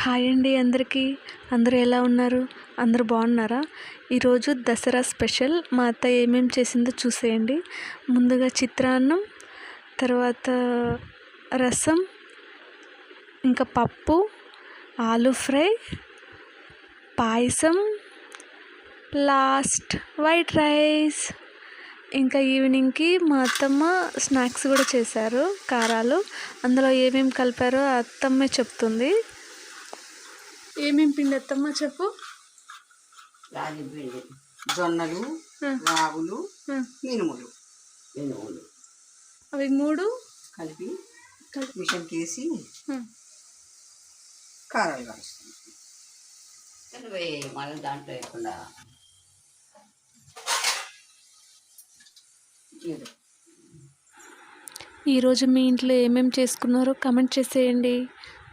Hi అండి అందరికీ. అందరూ ఎలా ఉన్నారు? అందరూ బాగున్నారా? ఈరోజు దసరా స్పెషల్ మా అత్త ఏమేమి చేసిందో చూసేయండి. ముందుగా చిత్రాన్నం, తర్వాత రసం, ఇంకా పప్పు, ఆలు ఫ్రై, పాయసం, లాస్ట్ వైట్ రైస్. ఇంకా ఈవినింగ్కి మా అత్తమ్మ స్నాక్స్ కూడా చేశారు, కారాలు. అందులో ఏమేమి కలిపారో అత్తమ్మే చెప్తుంది. ఏమేమి పిండి అత్తమ్మ చెప్పు. రాగి పిండి, జొన్నలు, రాగులు, మినుములు. అవి మూడు కలిపి మిషన్ తీసి కారాలు కలుస్తుంది. మళ్ళీ దాంట్లో వేయకుండా ఈరోజు మీ ఇంట్లో ఏమేమి చేసుకున్నారో కమెంట్ చేసేయండి.